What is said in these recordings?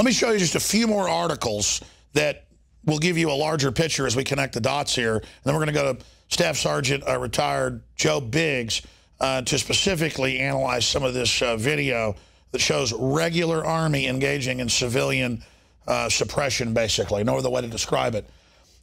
Let me show you just a few more articles that will give you a larger picture as we connect the dots here. And then we're going to go to Staff Sergeant retired Joe Biggs to specifically analyze some of this video that shows regular Army engaging in civilian suppression, basically. No other way to describe it.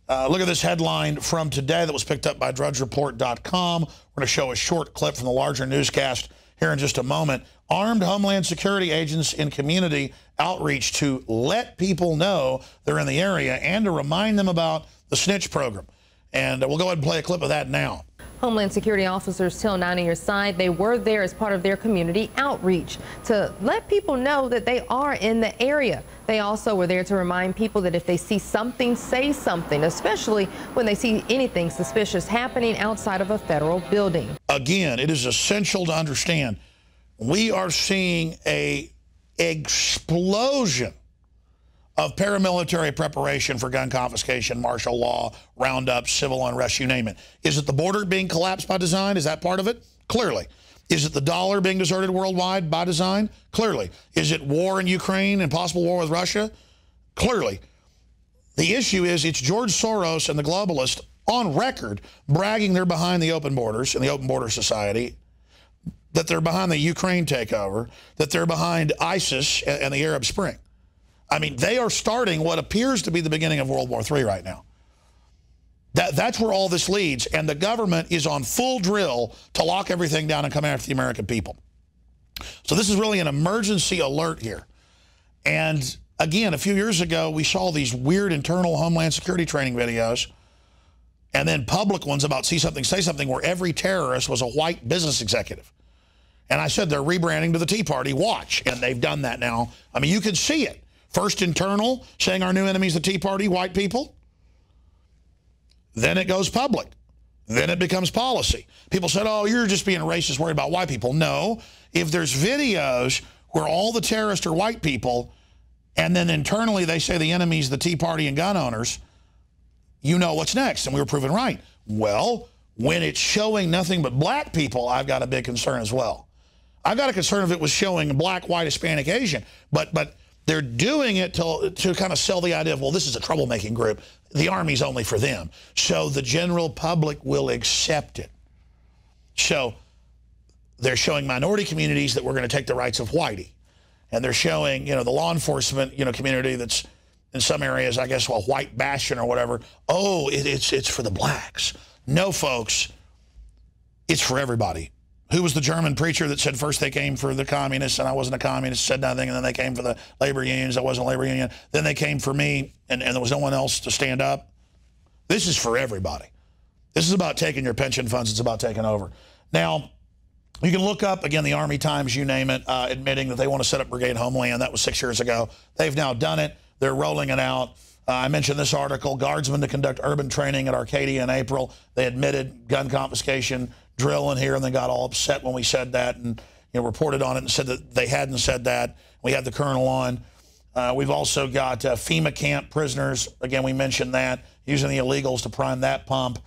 Look at this headline from today that was picked up by DrudgeReport.com. We're going to show a short clip from the larger newscast here in just a moment. Armed Homeland Security agents in community outreach to let people know they're in the area and to remind them about the snitch program. And we'll go ahead and play a clip of that now. Homeland Security officers tell 90 Your Side they were there as part of their community outreach to let people know that they are in the area. They also were there to remind people that if they see something, say something, especially when they see anything suspicious happening outside of a federal building. Again, it is essential to understand we are seeing an explosion of paramilitary preparation for gun confiscation, martial law, roundup, civil unrest, you name it. Is it the border being collapsed by design? Is that part of it? Clearly. Is it the dollar being deserted worldwide by design? Clearly. Is it war in Ukraine and possible war with Russia? Clearly. The issue is it's George Soros and the globalists on record bragging they're behind the open borders and the open border society, that they're behind the Ukraine takeover, that they're behind ISIS and the Arab Spring. I mean, they are starting what appears to be the beginning of World War III right now. That's where all this leads, and the government is on full drill to lock everything down and come after the American people. So this is really an emergency alert here. And again, a few years ago, we saw these weird internal Homeland Security training videos, and then public ones about see something, say something, where every terrorist was a white business executive. And I said they're rebranding to the Tea Party. Watch. And they've done that now. I mean, you can see it. First internal, saying our new enemy's the Tea Party, white people. Then it goes public. Then it becomes policy. People said, oh, you're just being racist, worried about white people. No. If there's videos where all the terrorists are white people, and then internally they say the enemy's the Tea Party and gun owners, you know what's next. And we were proven right. Well, when it's showing nothing but black people, I've got a big concern as well. I've got a concern if it was showing black, white, Hispanic, Asian. But they're doing it to kind of sell the idea of, well, this is a troublemaking group. The Army's only for them. So the general public will accept it. So they're showing minority communities that we're going to take the rights of whitey. And they're showing, you know, the law enforcement, you know, community that's in some areas, I guess, well, white bastion or whatever. Oh, it's for the blacks. No, folks, it's for everybody. Who was the German preacher that said first they came for the communists and I wasn't a communist, said nothing, and then they came for the labor unions, I wasn't a labor union. Then they came for me, and there was no one else to stand up. This is for everybody. This is about taking your pension funds. It's about taking over. Now, you can look up, again, the Army Times, you name it, admitting that they want to set up Brigade Homeland. That was 6 years ago. They've now done it. They're rolling it out. I mentioned this article, guardsmen to conduct urban training at Arcadia in April. They admitted gun confiscation drill in here, and they got all upset when we said that and reported on it and said that they hadn't said that. We had the colonel on. We've also got FEMA camp prisoners. Again, we mentioned that, using the illegals to prime that pump.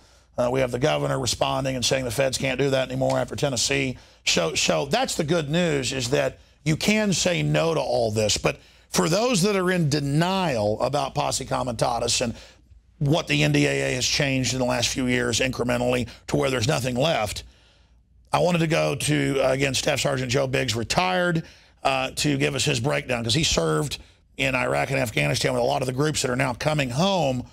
We have the governor responding and saying the feds can't do that anymore after Tennessee. So that's the good news, is that you can say no to all this. But for those that are in denial about posse comitatus and what the NDAA has changed in the last few years incrementally to where there's nothing left, I wanted to go to, again, Staff Sergeant Joe Biggs, retired, to give us his breakdown, because he served in Iraq and Afghanistan with a lot of the groups that are now coming home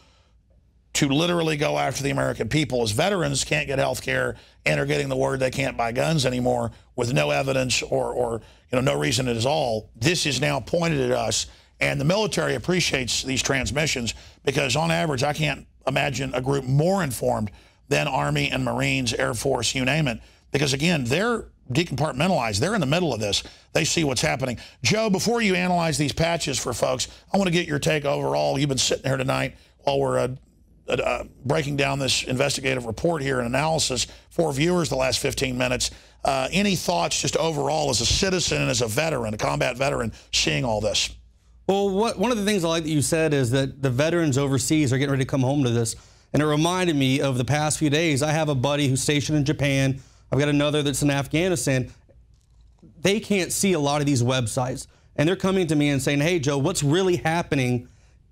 to literally go after the American people. As veterans can't get health care and are getting the word they can't buy guns anymore with no evidence or no reason at all. This is now pointed at us, and the military appreciates these transmissions, because on average I can't imagine a group more informed than Army and Marines, Air Force, you name it, because again, they're decompartmentalized. They're in the middle of this. They see what's happening. Joe, before you analyze these patches for folks, I want to get your take overall. You've been sitting here tonight while we're breaking down this investigative report here and analysis for viewers the last 15 minutes. Any thoughts just overall as a citizen and as a veteran, a combat veteran, seeing all this? Well, one of the things I like that you said is that the veterans overseas are getting ready to come home to this. And it reminded me of the past few days. I have a buddy who's stationed in Japan. I've got another that's in Afghanistan. They can't see a lot of these websites. and they're coming to me and saying, hey, Joe, what's really happening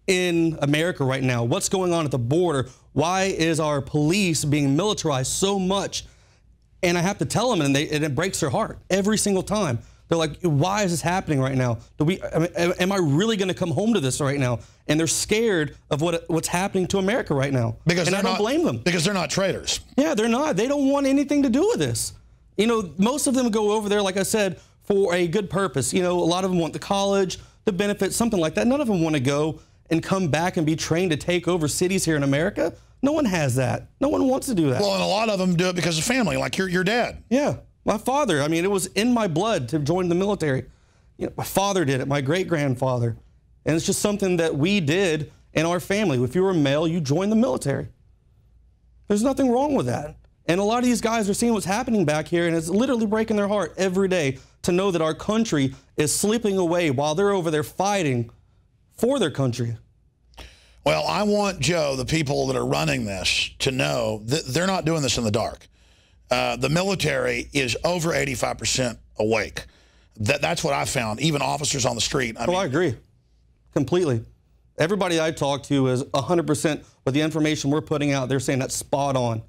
in America right now? What's going on at the border? Why is our police being militarized so much? And I have to tell them, and it breaks their heart every single time. They're like, why is this happening right now? Am I really going to come home to this right now? And they're scared of what's happening to America right now. And I don't blame them. Because they're not traitors. Yeah, they're not. They don't want anything to do with this. You know, most of them go over there, like I said, for a good purpose. You know, a lot of them want the college, the benefits, something like that. None of them want to go and come back and be trained to take over cities here in America. No one has that. No one wants to do that. Well, and a lot of them do it because of family, like your dad. Yeah, my father. I mean, it was in my blood to join the military. You know, my father did it, my great-grandfather. And it's just something that we did in our family. If you were a male, you joined the military. There's nothing wrong with that. And a lot of these guys are seeing what's happening back here, and it's literally breaking their heart every day to know that our country is slipping away while they're over there fighting for their country. Well, I want, Joe, the people that are running this to know that they're not doing this in the dark. The military is over 85% awake. That's what I found, even officers on the street. I mean, I agree completely. Everybody I talk to is 100% with the information we're putting out. They're saying that's spot on.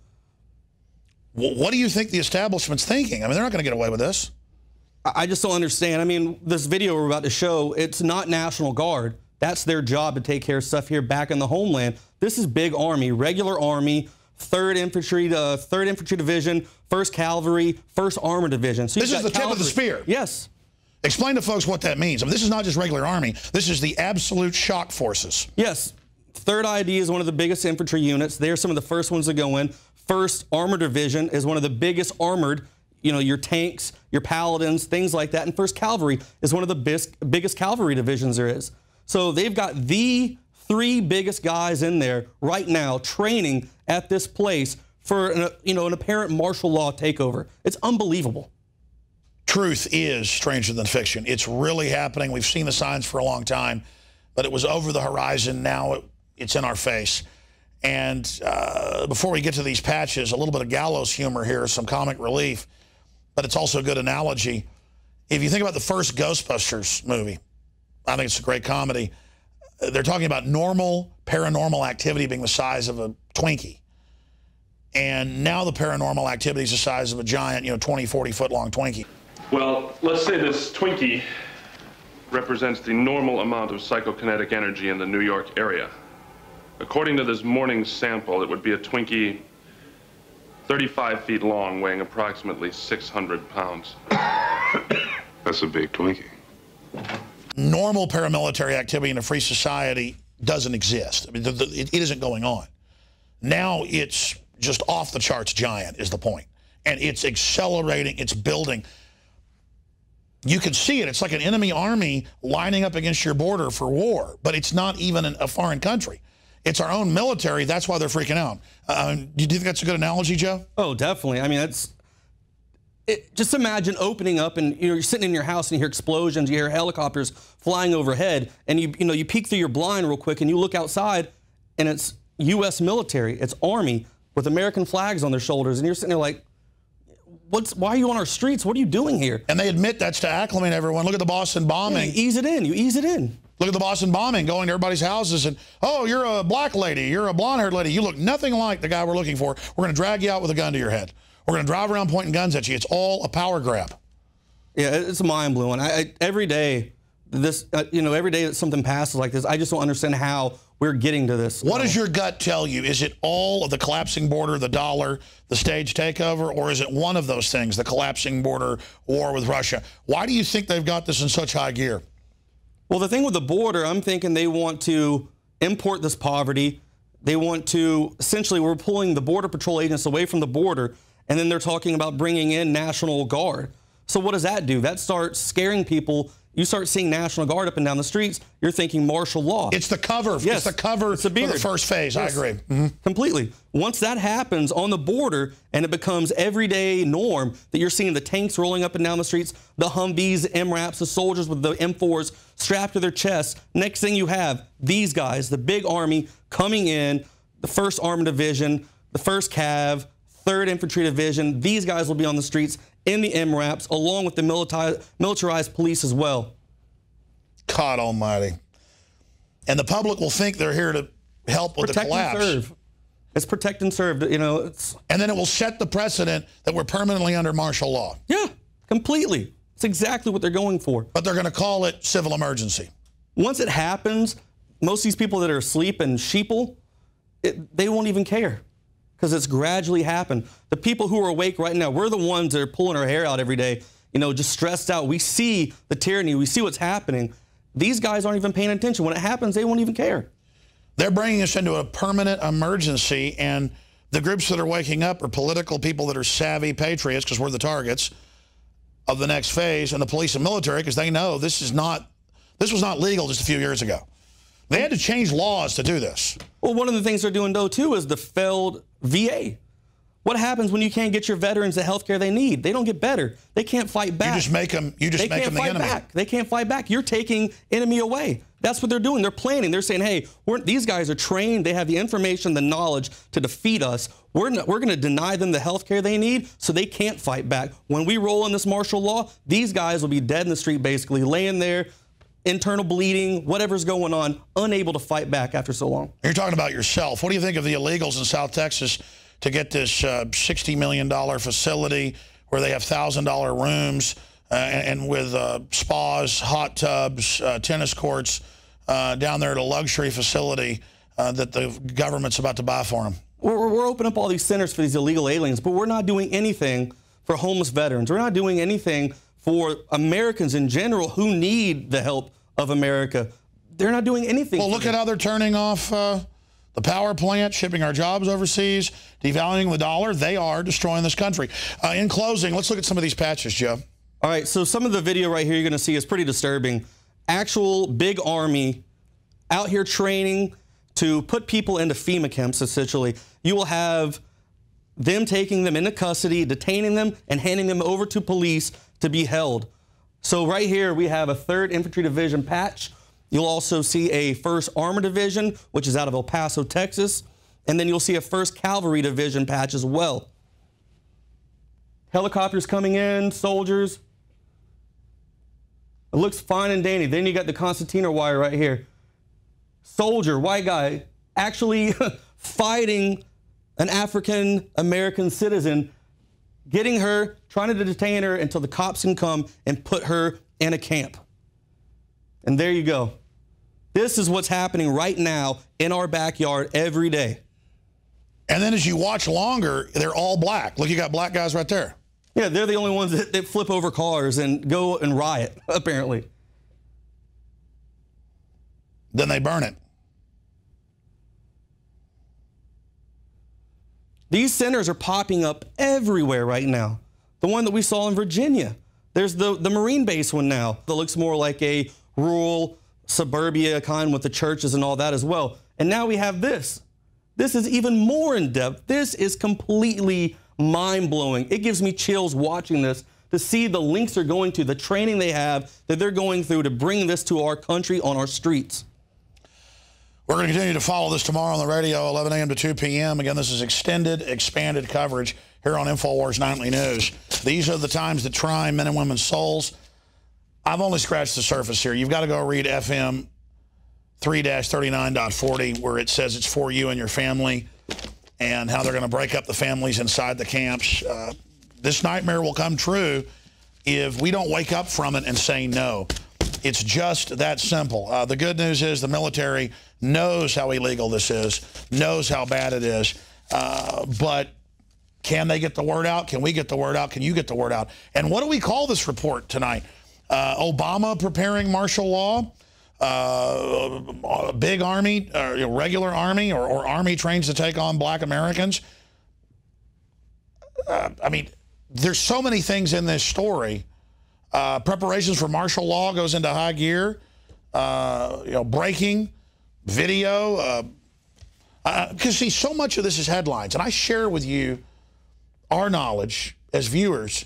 What do you think the establishment's thinking? I mean, they're not going to get away with this. I just don't understand. I mean, this video we're about to show, it's not National Guard. That's their job to take care of stuff here back in the homeland. This is big Army, regular Army, 3rd Infantry, 3rd Infantry Division, 1st Cavalry, 1st Armored Division. So this is the tip of the spear. Yes. Explain to folks what that means. I mean, this is not just regular Army. This is the absolute shock forces. Yes. 3rd ID is one of the biggest infantry units. They're some of the first ones to go in. 1st Armored Division is one of the biggest armored, you know, your tanks, your paladins, things like that. And 1st Cavalry is one of the biggest cavalry divisions there is. So they've got the 3 biggest guys in there right now training at this place for an apparent martial law takeover. It's unbelievable. Truth is stranger than fiction. It's really happening. We've seen the signs for a long time, but it was over the horizon. Now it's in our face. And before we get to these patches, a little bit of gallows humor here, some comic relief, but it's also a good analogy. If you think about the first Ghostbusters movie, I think it's a great comedy. They're talking about normal paranormal activity being the size of a Twinkie. And now the paranormal activity is the size of a giant, 20, 40-foot-long Twinkie. Well, let's say this Twinkie represents the normal amount of psychokinetic energy in the New York area. According to this morning's sample, it would be a Twinkie 35 feet long, weighing approximately 600 pounds. That's a big Twinkie. Normal paramilitary activity in a free society doesn't exist. I mean, it isn't going on. Now it's just off the charts giant is the point. And it's accelerating, it's building. You can see it. It's like an enemy army lining up against your border for war, but it's not even a foreign country. It's our own military. That's why they're freaking out. Do you think that's a good analogy, Joe? Oh, definitely. I mean, just imagine opening up and you're sitting in your house and you hear explosions, you hear helicopters flying overhead, and you peek through your blind real quick and you look outside and it's U.S. military, it's Army with American flags on their shoulders, and you're sitting there like, why are you on our streets? What are you doing here? And they admit that's to acclimate everyone. Look at the Boston bombing. Yeah, you ease it in. You ease it in. Look at the Boston bombing, going to everybody's houses and, oh, you're a black lady, you're a blonde-haired lady, you look nothing like the guy we're looking for. We're going to drag you out with a gun to your head. We're going to drive around pointing guns at you. It's all a power grab. Yeah, it's mind-blowing. Every day, every day that something passes like this, I just don't understand how we're getting to this. What does your gut tell you? Is it all of the collapsing border, the dollar, the stage takeover, or is it one of those things, the collapsing border, war with Russia? Why do you think they've got this in such high gear? Well, the thing with the border, I'm thinking they want to import this poverty. They want to, essentially, we're pulling the Border Patrol agents away from the border, and then they're talking about bringing in National Guard. So what does that do? That starts scaring people. You start seeing National Guard up and down the streets, you're thinking martial law. It's the cover. Yes. It's the cover for the first phase. Yes. I agree. Completely. Once that happens on the border and it becomes everyday norm that you're seeing the tanks rolling up and down the streets, the Humvees, the MRAPs, the soldiers with the M4s strapped to their chests, next thing you have these guys, the big Army coming in, the 1st Armored Division, the 1st Cav, 3rd Infantry Division. These guys will be on the streets in the MRAPs along with the militarized police as well. God almighty. And the public will think they're here to help with the collapse. And serve. It's protect and serve. You know, and then it will set the precedent that we're permanently under martial law. Yeah, completely. It's exactly what they're going for. But they're going to call it civil emergency. Once it happens, most of these people that are asleep and sheeple, they won't even care because it's gradually happened. The people who are awake right now, we're the ones that are pulling our hair out every day, you know, just stressed out. We see the tyranny. We see what's happening. These guys aren't even paying attention. When it happens, they won't even care. They're bringing us into a permanent emergency, and the groups that are waking up are political people that are savvy patriots because we're the targets of the next phase, and the police and military because they know this was not legal just a few years ago. They had to change laws to do this. Well, one of the things they're doing, though, too, is the failed VA. What happens when you can't get your veterans the health care they need? They don't get better. They can't fight back. You just make them the enemy. Back. They can't fight back. You're taking enemy away. That's what they're doing. They're planning. They're saying, hey, these guys are trained. They have the information, the knowledge to defeat us. We're going to deny them the health care they need so they can't fight back. When we roll in this martial law, these guys will be dead in the street, basically, laying there, internal bleeding, whatever's going on, unable to fight back after so long. You're talking about yourself. What do you think of the illegals in South Texas to get this $60 million facility where they have $1,000 rooms and with spas, hot tubs, tennis courts down there at a luxury facility that the government's about to buy for them? We're opening up all these centers for these illegal aliens, but we're not doing anything for homeless veterans. We're not doing anything for Americans in general who need the help of America. They're not doing anything. Well, look at how they're turning off the power plant, shipping our jobs overseas, devaluing the dollar. They are destroying this country. In closing, let's look at some of these patches, Joe. All right, so some of the video right here you're going to see is pretty disturbing. Actual big army out here training to put people into FEMA camps, essentially. You will have them taking them into custody, detaining them, and handing them over to police to be held. So right here we have a 3rd Infantry Division patch. You'll also see a 1st Armored Division, which is out of El Paso, Texas. And then you'll see a 1st Cavalry Division patch as well. Helicopters coming in, soldiers. It looks fine and dandy. Then you got the concertina wire right here. Soldier, white guy, actually fighting an African-American citizen, getting her, trying to detain her until the cops can come and put her in a camp. And there you go. This is what's happening right now in our backyard every day. And then as you watch longer, they're all black. Look, you got black guys right there. Yeah, they're the only ones that flip over cars and go and riot, apparently. Then they burn it. These centers are popping up everywhere right now. The one that we saw in Virginia. There's the Marine base one now that looks more like a rural suburbia kind with the churches and all that as well. And now we have this. This is even more in depth. This is completely mind-blowing. It gives me chills watching this to see the links they're going to, the training they have that they're going through to bring this to our country on our streets. We're going to continue to follow this tomorrow on the radio, 11 a.m. to 2 p.m. Again, this is extended, expanded coverage here on INFOWARS Nightly News. These are the times that try men and women's souls. I've only scratched the surface here. You've got to go read FM 3-39.40, where it says it's for you and your family, and how they're going to break up the families inside the camps. This nightmare will come true if we don't wake up from it and say no. It's just that simple. The good news is the military knows how illegal this is, knows how bad it is, but can they get the word out? Can we get the word out? Can you get the word out? And what do we call this report tonight? Obama preparing martial law, a big army, regular army, or army trains to take on black Americans. I mean, there's so many things in this story. Preparations for martial law goes into high gear. Breaking video. Because see, so much of this is headlines, and I share with you our knowledge as viewers